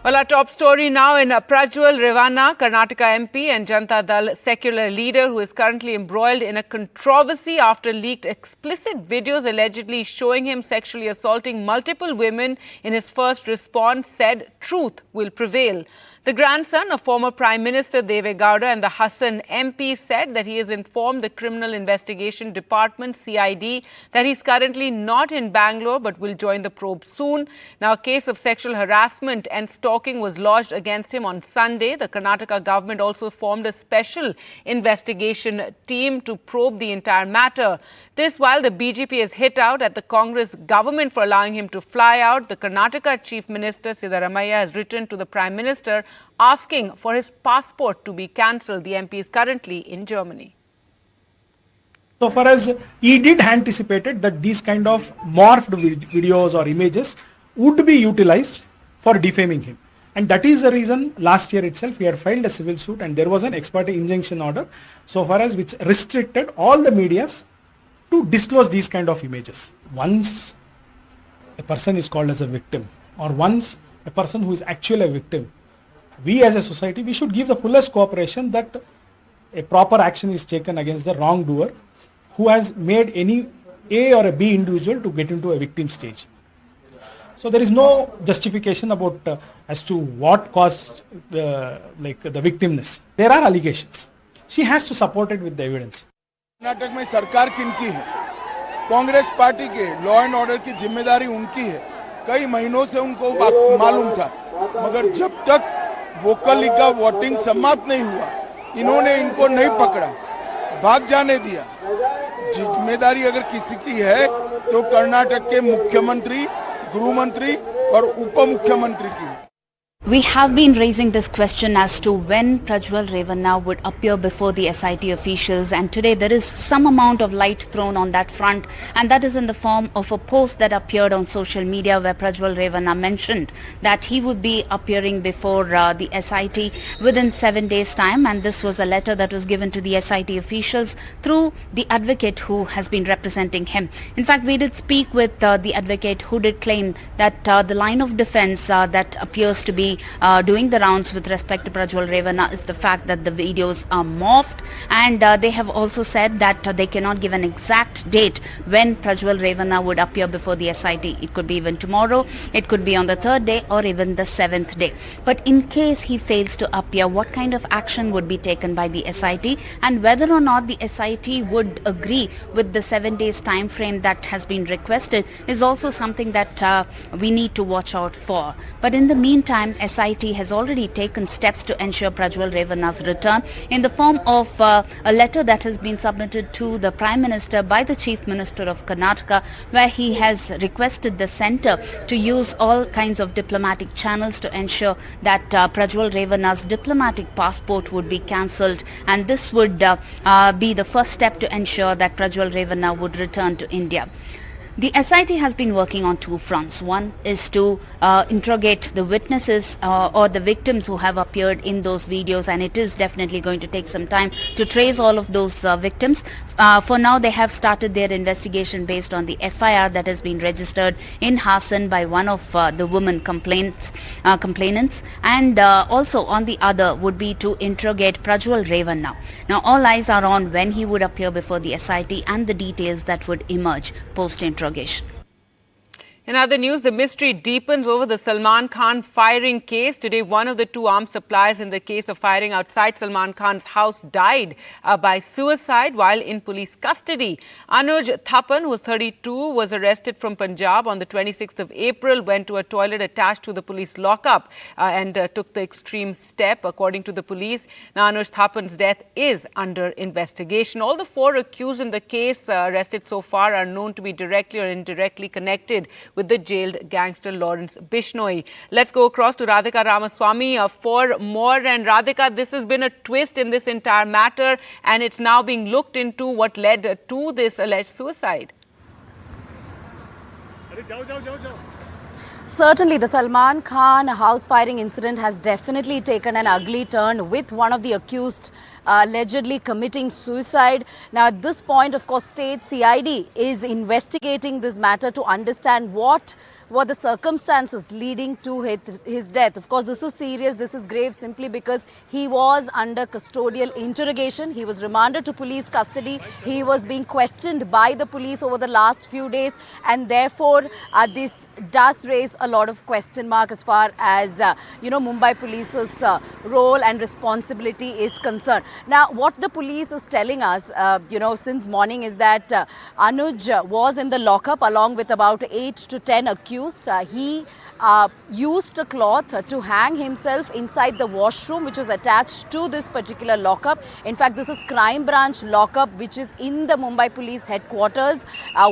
Well, our top story now in Prajwal Revana, Karnataka MP and Janata Dal secular leader who is currently embroiled in a controversy after leaked explicit videos allegedly showing him sexually assaulting multiple women in his first response, said truth will prevail. The grandson of former Prime Minister Deve Gowda and the Hassan MP said that he has informed the Criminal Investigation Department, CID, that he's currently not in Bangalore but will join the probe soon. Now, a case of sexual harassment and stalking was lodged against him on Sunday. The Karnataka government also formed a special investigation team to probe the entire matter. This while the BJP has hit out at the Congress government for allowing him to fly out. The Karnataka Chief Minister Siddaramaiah has written to the Prime Minister asking for his passport to be cancelled. The MP is currently in Germany. So far as he did anticipated that these kind of morphed videos or images would be utilized for defaming him. And that is the reason last year itself he had filed a civil suit and there was an ex parte injunction order so far as which restricted all the medias to disclose these kind of images. Once a person is called as a victim or once a person who is actually a victim, we as a society, we should give the fullest cooperation that a proper action is taken against the wrongdoer who has made any A or a B individual to get into a victim stage. So there is no justification about as to what caused the victimness. There are allegations. She has to support it with the evidence. Karnataka में सरकार किनकी है? Congress party के law and order की जिम्मेदारी उनकी है. कई महीनों से उनको मालूम था, मगर जब तक वोकल लीग का वोटिंग समाप्त नहीं हुआ, इन्होंने इनको नहीं पकड़ा, भाग जाने दिया. जिम्मेदारी अगर किसी की है तो कर्नाटक के मुख्यमंत्री, गृह मंत्री और उप मुख्यमंत्री की. We have been raising this question as to when Prajwal Revana would appear before the SIT officials, and today there is some amount of light thrown on that front, and that is in the form of a post that appeared on social media where Prajwal Revana mentioned that he would be appearing before the SIT within 7 days' time, and this was a letter that was given to the SIT officials through the advocate who has been representing him. In fact, we did speak with the advocate who did claim that the line of defense that appears to be doing the rounds with respect to Prajwal Revana is the fact that the videos are morphed, and they have also said that they cannot give an exact date when Prajwal Revana would appear before the SIT. It could be even tomorrow, it could be on the 3rd day or even the 7th day. But in case he fails to appear, what kind of action would be taken by the SIT, and whether or not the SIT would agree with the 7 days time frame that has been requested is also something that we need to watch out for. But in the meantime, SIT has already taken steps to ensure Prajwal Revana's return in the form of a letter that has been submitted to the Prime Minister by the Chief Minister of Karnataka, where he has requested the centre to use all kinds of diplomatic channels to ensure that Prajwal Revana's diplomatic passport would be cancelled, and this would be the first step to ensure that Prajwal Revana would return to India. The SIT has been working on two fronts. One is to interrogate the witnesses or the victims who have appeared in those videos, and it is definitely going to take some time to trace all of those victims. For now, they have started their investigation based on the FIR that has been registered in Hassan by one of the women complainants, and also on the other would be to interrogate Prajwal Revana. Now, all eyes are on when he would appear before the SIT and the details that would emerge post-interrogation. In other news, the mystery deepens over the Salman Khan firing case. Today, one of the two arms suppliers in the case of firing outside Salman Khan's house died by suicide while in police custody. Anuj Thapan, who was 32, was arrested from Punjab on the 26th of April, went to a toilet attached to the police lockup and took the extreme step, according to the police. Now, Anuj Thapan's death is under investigation. All the four accused in the case arrested so far are known to be directly or indirectly connected with the jailed gangster Lawrence Bishnoi. Let's go across to Radhika Ramaswamy for more. And Radhika, this has been a twist in this entire matter, and it's now being looked into what led to this alleged suicide. Certainly, the Salman Khan house firing incident has definitely taken an ugly turn, with one of the accused allegedly committing suicide. Now, at this point, of course, state CID is investigating this matter to understand what were the circumstances leading to his death. Of course, this is serious, this is grave simply because he was under custodial interrogation. He was remanded to police custody. He was being questioned by the police over the last few days, and therefore this does raise a lot of question mark as far as Mumbai Police's role and responsibility is concerned. Now, what the police is telling us, since morning is that Anuj was in the lockup along with about 8 to 10 accused. He used a cloth to hang himself inside the washroom which was attached to this particular lockup. In fact, this is Crime Branch lockup which is in the Mumbai Police headquarters,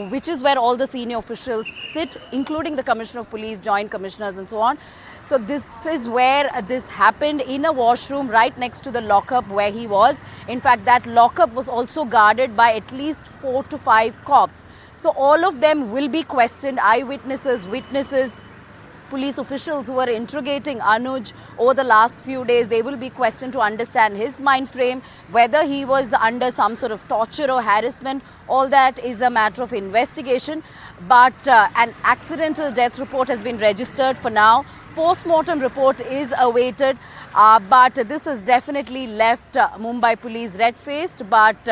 which is where all the senior officials sit, including the Commissioner of Police, Joint Commissioners and so on. So this is where this happened, in a washroom right next to the lockup where he was. In fact, that lockup was also guarded by at least 4 to 5 cops. So all of them will be questioned, eyewitnesses, witnesses, police officials who were interrogating Anuj over the last few days. They will be questioned to understand his mind frame, whether he was under some sort of torture or harassment. All that is a matter of investigation. But an accidental death report has been registered for now. Post-mortem report is awaited, but this has definitely left Mumbai Police red-faced. But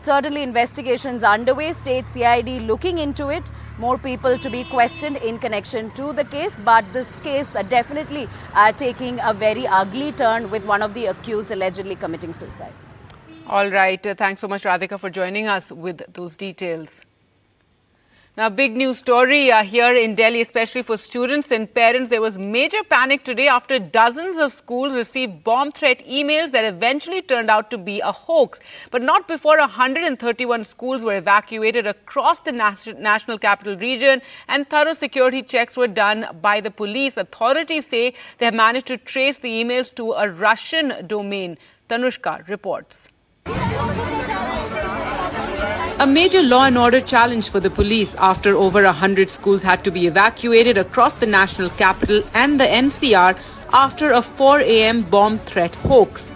certainly investigations underway, state CID looking into it, more people to be questioned in connection to the case. But this case definitely taking a very ugly turn with one of the accused allegedly committing suicide. All right. Thanks so much, Radhika, for joining us with those details. Now, big news story here in Delhi, especially for students and parents. There was major panic today after dozens of schools received bomb threat emails that eventually turned out to be a hoax. But not before 131 schools were evacuated across the national capital region, and thorough security checks were done by the police. Authorities say they have managed to trace the emails to a Russian domain. Tanushka reports. A major law and order challenge for the police after over 100 schools had to be evacuated across the national capital and the NCR after a 4 a.m. bomb threat hoax.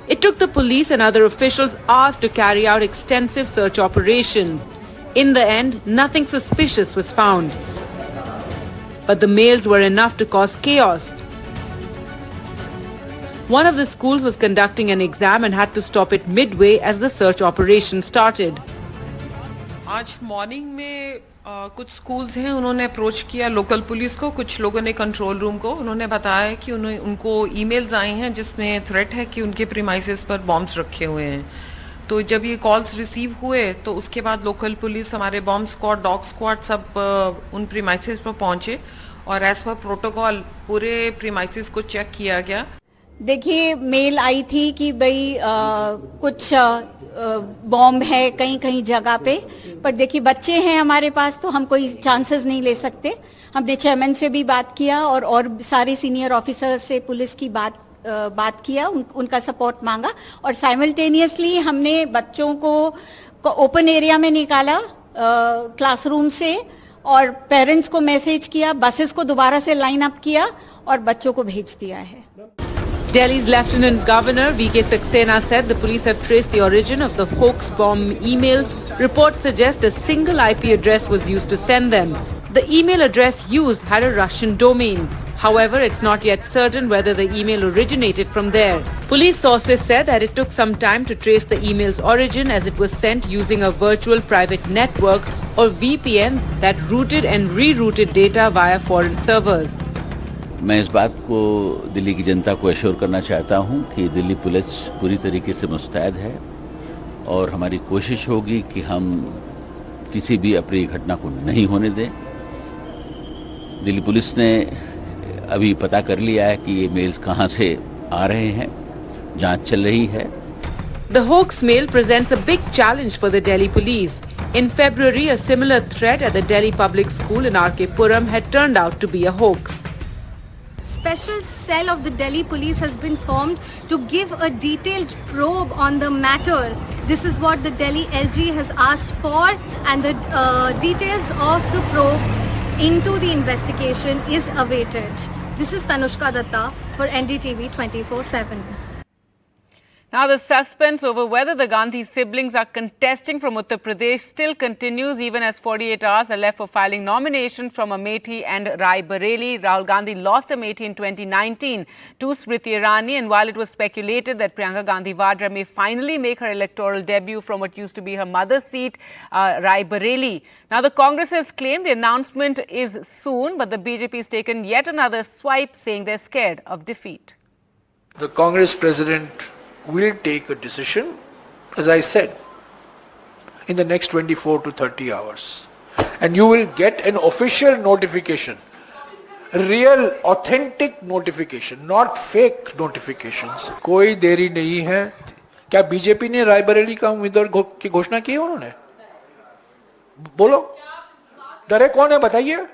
It took the police and other officials hours to carry out extensive search operations. In the end, nothing suspicious was found. But the mails were enough to cause chaos. One of the schools was conducting an exam and had to stop it midway as the search operation started. आज morning में कुछ schools हैं, उन्होंने approach किया local police को, कुछ लोगों ने कंट्रोल रूम को, उन्होंने बताया कि उनको ईमेल्स आई हैं जिसमें थ्रेट है कि उनके प्रीमाइसेस पर बॉम्ब्स रखे हुए हैं. तो जब ये कॉल्स रिसीव हुए तो उसके बाद लोकल पुलिस, हमारे बॉम्ब स्क्वाड, डॉग स्क्वाड सब उन प्रीमाइसेस पर पहुंचे और एज पर प्रोटोकॉल पूरे प्रीमाइसेस को चेक किया गया. देखिए, मेल आई थी कि भाई कुछ बॉम्ब है कहीं कहीं जगह पे, पर देखिए बच्चे हैं हमारे पास तो हम कोई चांसेस नहीं ले सकते. हमने चेयरमैन से भी बात किया और सारे सीनियर ऑफिसर्स से पुलिस की बात किया, उनका सपोर्ट मांगा और साइमल्टेनियसली हमने बच्चों को ओपन एरिया में निकाला क्लासरूम से और पेरेंट्स को मैसेज किया, बसेस को दोबारा से लाइन अप किया और बच्चों को भेज दिया है. Delhi's Lieutenant Governor V.K. Saxena said the police have traced the origin of the hoax bomb emails. Reports suggest a single IP address was used to send them. The email address used had a Russian domain. However, it's not yet certain whether the email originated from there. Police sources said that it took some time to trace the email's origin as it was sent using a virtual private network or VPN that routed and rerouted data via foreign servers. मैं इस बात को दिल्ली की जनता को assure करना चाहता हूं कि दिल्ली पुलिस पूरी तरीके से मुस्तैद है और हमारी कोशिश होगी कि हम किसी भी अप्रिय घटना को नहीं होने दें. दिल्ली पुलिस ने अभी पता कर लिया है कि ये मेल्स कहां से आ रहे हैं, जांच चल रही है. The hoax mail presents a big challenge for the Delhi police. In February, a similar threat at the Delhi Public School in R.K. Puram had turned out to be a hoax. Special cell of the Delhi police has been formed to give a detailed probe on the matter. This is what the Delhi LG has asked for, and the details of the probe into the investigation is awaited. This is Tanushka Datta for NDTV 24/7. Now, the suspense over whether the Gandhi siblings are contesting from Uttar Pradesh still continues, even as 48 hours are left for filing nominations from Amethi and Raebareli. Rahul Gandhi lost Amethi in 2019 to Smriti Irani, and while it was speculated that Priyanka Gandhi Vadra may finally make her electoral debut from what used to be her mother's seat, Raebareli. Now, the Congress has claimed the announcement is soon, but the BJP has taken yet another swipe, saying they're scared of defeat. The Congress president will take a decision, as I said, in the next 24 to 30 hours. And you will get an official notification, real, authentic notification, not fake notifications. कोई देरी नहीं है. क्या BJP ने रायबरेली का उम्मीदवार की घोषणा की है उन्होंने? बोलो, डरे कौन है बताइए?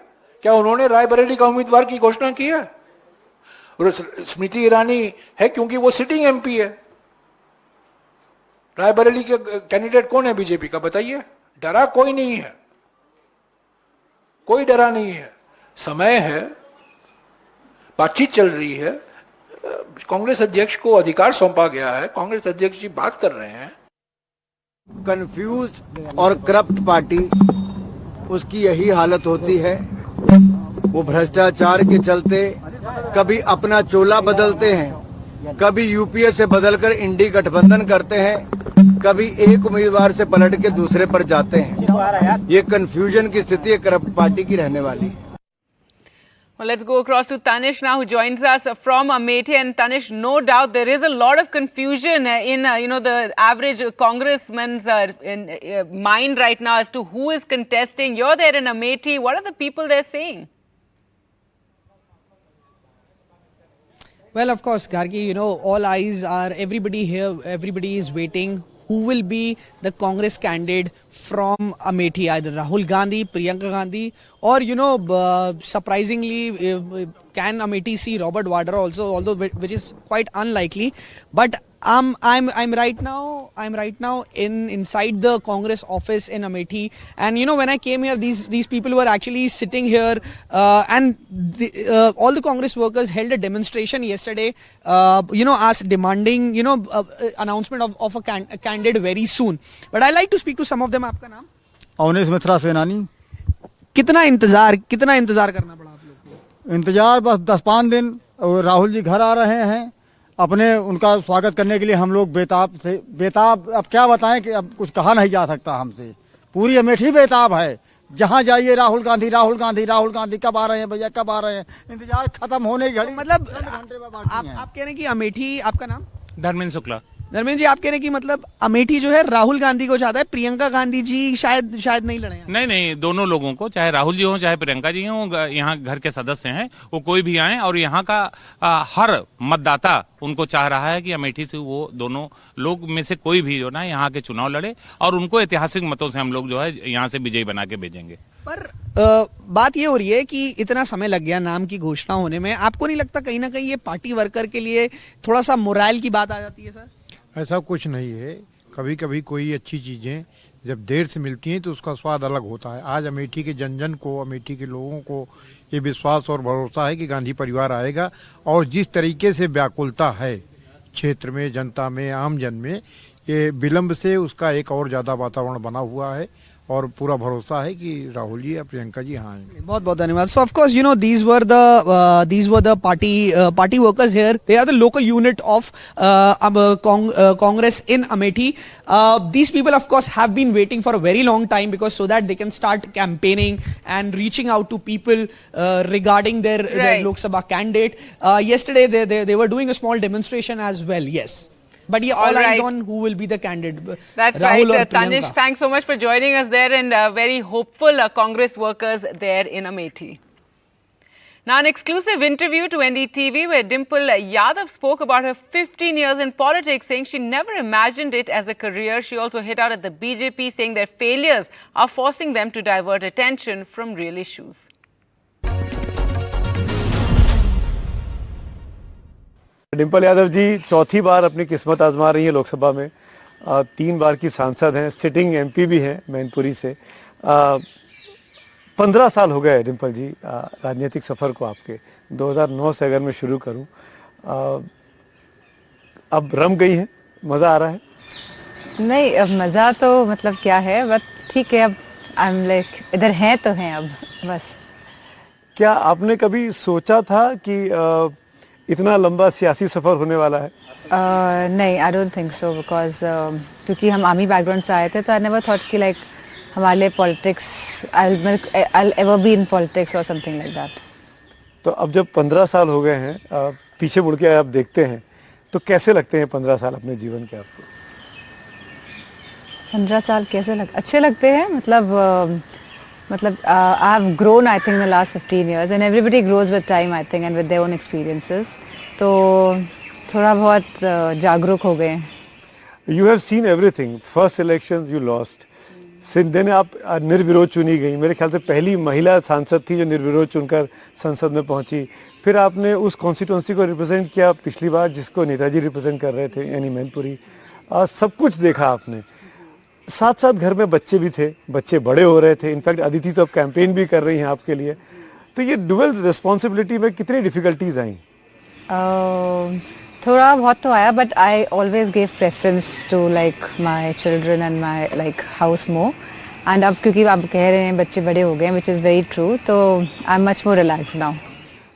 क्या उन्होंने रायबरेली का उम्मीदवार की घोषणा की है? स्मृति ईरानी है क्योंकि वो सिटिंग एमपी है. रायबरेली के कैंडिडेट कौन है बीजेपी का बताइए? डरा कोई नहीं है, कोई डरा नहीं है. समय है, बातचीत चल रही है. कांग्रेस अध्यक्ष को अधिकार सौंपा गया है, कांग्रेस अध्यक्ष जी बात कर रहे हैं. कंफ्यूज और करप्ट पार्टी, उसकी यही हालत होती है. वो भ्रष्टाचार के चलते कभी अपना चोला बदलते हैं, कभी यूपीए से बदलकर इंडी गठबंधन करते हैं, कभी एक उम्मीदवार से पलट के दूसरे पर जाते हैं. ये कंफ्यूजन की स्थिति है करप्ट पार्टी की रहने वाली. Well, let's go across to Tanish now, who joins us from Amethi. And Tanish, no doubt there is a lot of confusion in the average congressman's mind right now as to who is contesting. You're there in Amethi. What are the people there saying? Well, of course, Gargi, all eyes are, everybody here, everybody is waiting. Who will be the Congress candidate from Amethi, either Rahul Gandhi, Priyanka Gandhi, or, surprisingly, can Amethi see Robert Vadra also, although which is quite unlikely. But I'm right now inside the Congress office in Amethi, and when I came here, these people were actually sitting here, and all the Congress workers held a demonstration yesterday, demanding announcement of a candidate very soon. But I like to speak to some of them. आपका नाम? अवनीश मिश्रा सेनानी. कितना इंतजार करना पड़ा आप लोग को? इंतजार बस 10-5 दिन. और राहुल जी घर आ रहे हैं, अपने उनका स्वागत करने के लिए हम लोग बेताब. अब क्या बताएं कि अब कुछ कहा नहीं जा सकता हमसे. पूरी अमेठी बेताब है. जहां जाइए राहुल गांधी कब आ रहे हैं भैया, कब आ रहे हैं. इंतजार खत्म होने की घड़ी. मतलब आप कह रहे हैं कि अमेठी, आपका नाम? धर्मेंद्र शुक्ला. धर्मेंद्र जी, आप कह रहे हैं कि मतलब अमेठी जो है राहुल गांधी को चाहता है, प्रियंका गांधी जी शायद नहीं लड़े. नहीं, दोनों लोगों को, चाहे राहुल जी हो चाहे प्रियंका जी हो, यहाँ घर के सदस्य हैं, वो कोई भी आए, और यहाँ का हर मतदाता उनको चाह रहा है कि अमेठी से वो दोनों लोग में से कोई भी यहाँ के चुनाव लड़े, और उनको ऐतिहासिक मतों से हम लोग यहाँ से विजयी बना के भेजेंगे. पर बात ये हो रही है कि इतना समय लग गया नाम की घोषणा होने में. आपको नहीं लगता कहीं ना कहीं ये पार्टी वर्कर के लिए थोड़ा सा मोराल की बात आ जाती है सर? ऐसा कुछ नहीं है. कभी कभी कोई अच्छी चीज़ें जब देर से मिलती हैं तो उसका स्वाद अलग होता है. आज अमेठी के जन को, अमेठी के लोगों को ये विश्वास और भरोसा है कि गांधी परिवार आएगा, और जिस तरीके से व्याकुलता है क्षेत्र में, जनता में, आम जन में, ये विलंब से उसका एक और ज़्यादा वातावरण बना हुआ है, और पूरा भरोसा है कि राहुल जी या प्रियंका जी यहाँ आएंगे. बहुत बहुत धन्यवाद. So of course these were the party workers here. They are the local unit of Congress in Amethi. These people of course have been waiting for a very long time, because so that they can start campaigning and reaching out to people regarding their Lok Sabha candidate. Yesterday they were doing a small demonstration as well. Yes. But all eyes on who will be the candidate. That's Rahul right. Tanish, thanks so much for joining us there, and very hopeful Congress workers there in Amethi. Now, an exclusive interview to NDTV where Dimple Yadav spoke about her 15 years in politics, saying she never imagined it as a career. She also hit out at the BJP, saying their failures are forcing them to divert attention from real issues. Dimple Yadav ji चौथी बार अपनी किस्मत आजमा रही हैं लोकसभा में. 3 बार की सांसद हैं, सिटिंग एमपी भी हैं मैनपुरी से. 15 साल हो गए डिम्पल जी राजनीतिक सफ़र को आपके. 2009 से अगर मैं शुरू करूं, अब रम गई हैं मजा आ रहा है? नहीं, अब मज़ा तो मतलब क्या है, बट ठीक है, अब आई एम लाइक इधर हैं तो हैं अब बस। क्या आपने कभी सोचा था कि इतना लंबा सियासी सफर होने वाला है? नहीं, I don't think so, because क्योंकि हम आर्मी बैकग्राउंड से आए थे, तो आई नेवर थॉट कि लाइक हमारे लिए politics, I ever be in politics और समथिंग लाइक दैट। तो अब जब 15 साल हो गए हैं, पीछे मुड़ के आप देखते हैं, तो कैसे लगते हैं 15 साल अपने जीवन के आपको? 15 साल अच्छे लगते हैं, मतलब I have grown I think in the last 15 years and everybody grows with time I think and with their own experiences, तो थोड़ा बहुत जागरूक हो गए हैं। You have seen everything, first elections you lost, since then आप निर्विरोध चुनी गई, मेरे ख्याल से पहली महिला सांसद थी जो निर्विरोध चुनकर संसद में पहुंची। फिर आपने उस कॉन्स्टिट्यूंसी को रिप्रेजेंट किया पिछली बार जिसको नेताजी रिप्रेजेंट कर रहे थे, यानी मैनपुरी। सब कुछ देखा आपने, साथ साथ घर में बच्चे भी थे, बच्चे बड़े हो रहे थे, इनफैक्ट अदिति तो अब कैंपेन भी कर रही हैं आपके लिए, तो ये डुअल रिस्पॉन्सिबिलिटी में कितनी डिफिकल्टीज आई? थोड़ा बहुत तो आया, but I always give preference to like my children and my like house more, and अब क्योंकि आप कह रहे हैं बच्चे बड़े हो गए, विच इज़ वेरी ट्रू, तो I am much more relax now.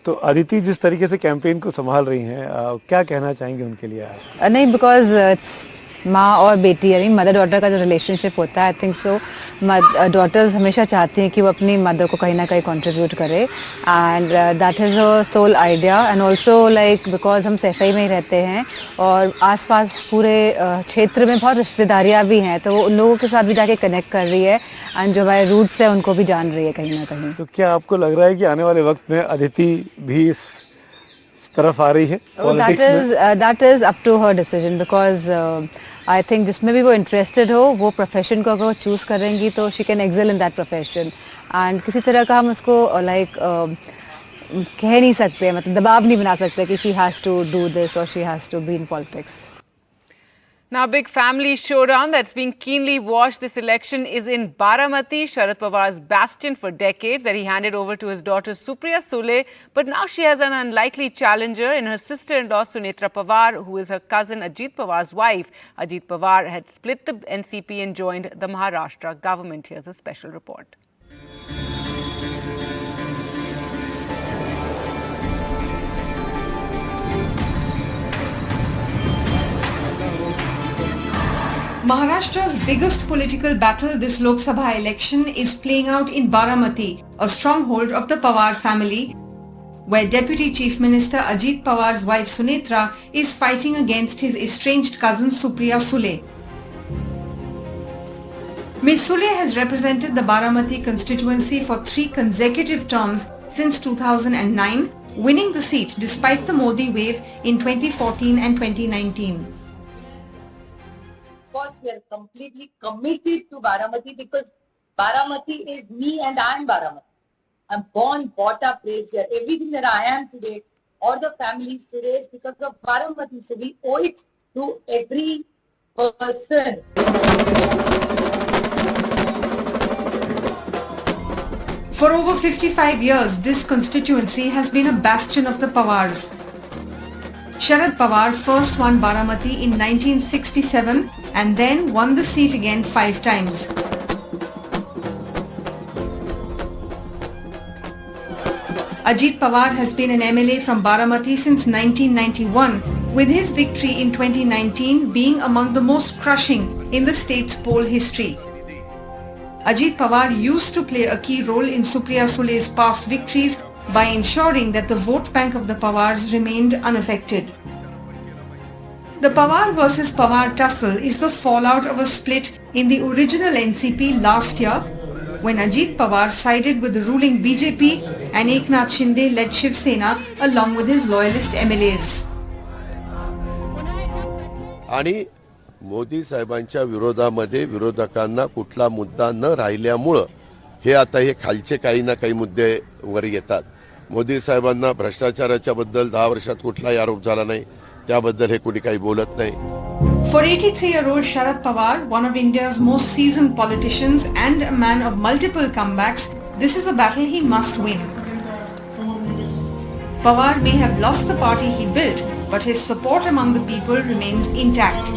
तो अदिति जिस तरीके से कैंपेन को संभाल रही हैं, क्या कहना चाहेंगे उनके लिए? नहीं, बिकॉज इट्स माँ और बेटी, यानी मदर डॉटर का जो रिलेशनशिप होता है, आई थिंक सो डॉटर्स हमेशा चाहती हैं कि वो अपनी मदर को कहीं ना कहीं कंट्रीब्यूट करे, and that is a sole idea, and also like because हम सफाई में ही रहते हैं और आसपास पूरे क्षेत्र में बहुत रिश्तेदारियाँ भी हैं, तो वो उन लोगों के साथ भी जाके कनेक्ट कर रही है, एंड जो हमारे रूट्स है उनको भी जान रही है कहीं ना कहीं। तो क्या आपको लग रहा है कि आने वाले वक्त में अदिति भी इस तरफ आ रही है? That is up to her decision, because I think जिसमें भी वो इंटरेस्टेड हो, वो प्रोफेशन को अगर वो चूज़ करेंगी तो she can excel in that profession, and किसी तरह का हम उसको लाइक कह नहीं सकते, मतलब दबाव नहीं बना सकते कि she has to do this और she has to be in politics. Now, a big family showdown that's being keenly watched this election is in Baramati, Sharad Pawar's bastion for decades, that he handed over to his daughter Supriya Sule. But now she has an unlikely challenger in her sister-in-law Sunetra Pawar, who is her cousin Ajit Pawar's wife. Ajit Pawar had split the NCP and joined the Maharashtra government. Here's a special report. Maharashtra's biggest political battle this Lok Sabha election is playing out in Baramati, a stronghold of the Pawar family, where Deputy Chief Minister Ajit Pawar's wife Sunetra is fighting against his estranged cousin Supriya Sule. Ms. Sule has represented the Baramati constituency for 3 consecutive terms since 2009, winning the seat despite the Modi wave in 2014 and 2019. Because we are completely committed to Baramati, because Baramati is me and I am Baramati. I'm born, brought up, raised here. Everything that I am today, or the family today, is because of Baramati. So we owe it to every person. For over 55 years, this constituency has been a bastion of the Pawars. Sharad Pawar first won Baramati in 1967 and then won the seat again 5 times. Ajit Pawar has been an MLA from Baramati since 1991, with his victory in 2019 being among the most crushing in the state's poll history. Ajit Pawar used to play a key role in Supriya Sule's past victories by ensuring that the vote bank of the Pawars remained unaffected. The Pawar versus Pawar tussle is the fallout of a split in the original NCP last year, when Ajit Pawar sided with the ruling BJP and Eknath Shinde led Shiv Sena along with his loyalist MLAs. आणि मोदी साहेबांच्या विरोधामध्ये विरोधकांना कुठला मुद्दा न राहिल्यामुळं हे आता हे खालचे काही ना काही मुद्दे वर येतात. मोदी साहेबांना भ्रष्टाचाराच्या बद्दल 10 वर्षात कुठलाही आरोप झाला नाही, त्याबद्दल हे कोणी काही बोलत नाही. For 83-year-old Sharad Pawar, one of India's most seasoned politicians and a man of multiple comebacks, this is a battle he must win. Pawar may have lost the party he built, but his support among the people remains intact.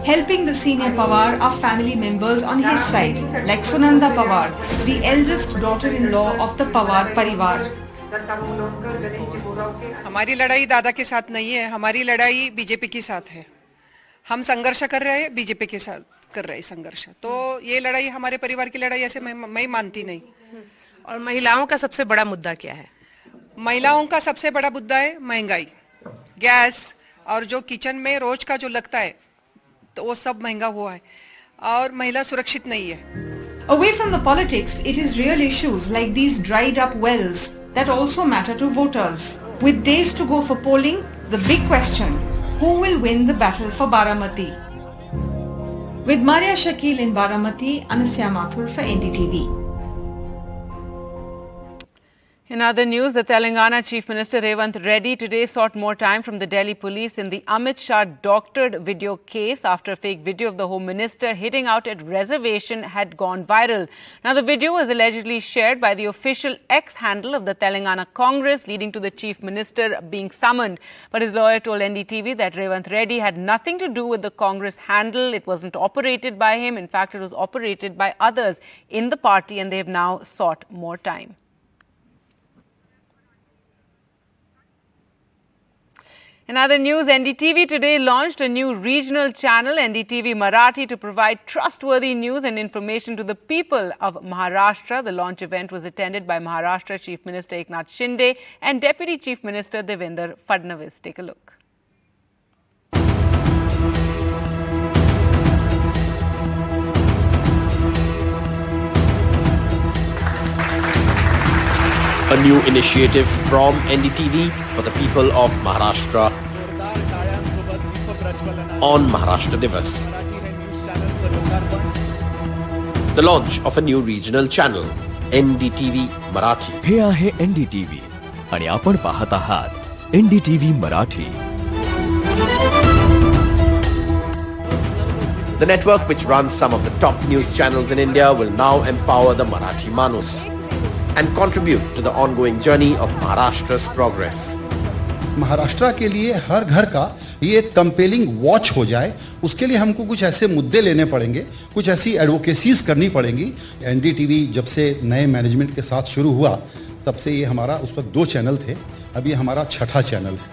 Helping the senior Pawar are family members on his side, like Sunanda Pawar, the eldest daughter-in-law of the Pawar Parivar. हमारी लड़ाई दादा के साथ नहीं है, हमारी लड़ाई BJP के साथ है. हम संघर्ष कर रहे हैं, बीजेपी के साथ कर रहे हैं संघर्ष. तो ये लड़ाई हमारे परिवार की लड़ाई ऐसे मैं मानती नहीं. और महिलाओं का सबसे बड़ा मुद्दा क्या है? महिलाओं का सबसे बड़ा मुद्दा है महंगाई, गैस और जो किचन में रोज का जो लगता है तो वो सब महंगा हुआ है और महिला सुरक्षित नहीं है. Away from the politics, it is real issues like these dried up wells that also matter to voters. With days to go for polling, the big question, who will win the battle for Baramati? With Maria Shakil in Baramati, Anasya Mathur for NDTV. In other news, the Telangana Chief Minister Revanth Reddy today sought more time from the Delhi police in the Amit Shah doctored video case after a fake video of the Home Minister hitting out at reservation had gone viral. Now, the video was allegedly shared by the official X handle of the Telangana Congress, leading to the Chief Minister being summoned. But his lawyer told NDTV that Revanth Reddy had nothing to do with the Congress handle. It wasn't operated by him. In fact, it was operated by others in the party, and they have now sought more time. In other news, NDTV today launched a new regional channel, NDTV Marathi, to provide trustworthy news and information to the people of Maharashtra. The launch event was attended by Maharashtra Chief Minister Eknath Shinde and Deputy Chief Minister Devendra Fadnavis. Take a look. A new initiative from NDTV for the people of Maharashtra on Maharashtra Divas. The launch of a new regional channel, NDTV Marathi. हे आहे NDTV आणि आपण पाहत आहात NDTV Marathi. The network, which runs some of the top news channels in India, will now empower the Marathi Manus and contribute to the ongoing journey of Maharashtra's progress. Maharashtra के लिए हर घर का ये एक कंपेलिंग वॉच हो जाए, उसके लिए हमको कुछ ऐसे मुद्दे लेने पड़ेंगे, कुछ ऐसी एडवोकेसीज करनी पड़ेंगी. एनडीटीवी जब से नए मैनेजमेंट के साथ शुरू हुआ तब से ये हमारा उस वक्त 2 चैनल थे, अब ये हमारा 6ठा चैनल है.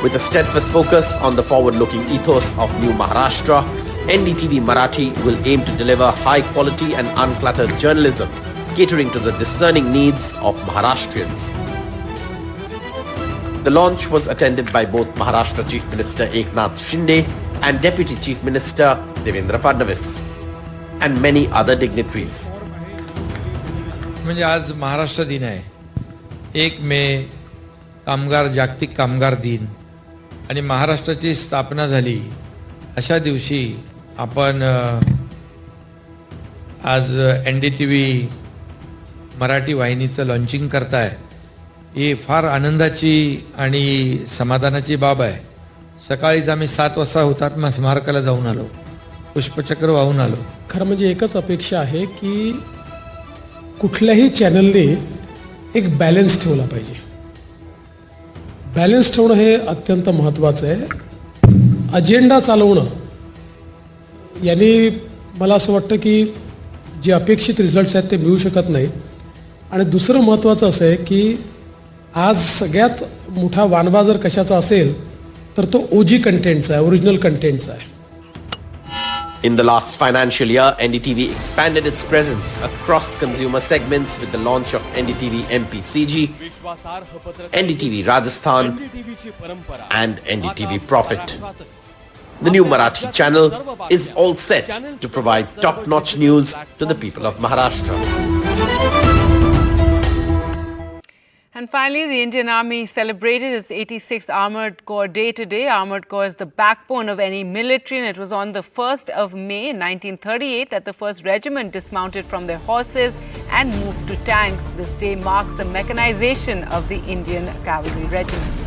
With a steadfast focus on the forward-looking ethos of New Maharashtra, NDTV Marathi will aim to deliver high-quality and uncluttered journalism, catering to the discerning needs of Maharashtrians. The launch was attended by both Maharashtra Chief Minister Eknath Shinde and Deputy Chief Minister Devendra Fadnavis and many other dignitaries. म्हणजे आज महाराष्ट्र दिन आहे. 1 मे कामगार जागतिक कामगार दिन आणि महाराष्ट्राची स्थापना झाली अशा दिवशी आपण आज NDTV मराठी वाहिनीचं लॉन्चिंग करताय. ही फार आनंदाची आणि समाधानाची बाब आहे. सकाळीच आम्ही 7 वाजता हुतात्मा स्मारकाला जाऊन आलो, पुष्पचक्र वाहून आलो. खरं म्हणजे एकच अपेक्षा आहे की कुठल्याही चॅनलने एक बॅलन्स ठेवला पाहिजे. बॅलन्स ठेवणं हे अत्यंत महत्त्वाचं आहे. अजेंडा चालवणं याने मला असं वाटतं की जे अपेक्षित रिझल्ट्स आहेत ते मिळू शकत नाही. आणि दुसरं महत्त्वाचं असं आहे की आज सगळ्यात मोठा वानवा जर कशाचा असेल तर तो ओजी कंटेंटचा आहे, ओरिजिनल कंटेंटचा आहे. In the last financial year, NDTV expanded its presence across consumer segments with the launch of NDTV MPCG, NDTV Rajasthan and NDTV Profit. The new Marathi channel is all set to provide top-notch news to the people of Maharashtra. And finally, the Indian Army celebrated its 86th Armoured Corps Day today. Armoured Corps is the backbone of any military, and it was on the 1st of May 1938 that the 1st Regiment dismounted from their horses and moved to tanks. This day marks the mechanization of the Indian Cavalry Regiment.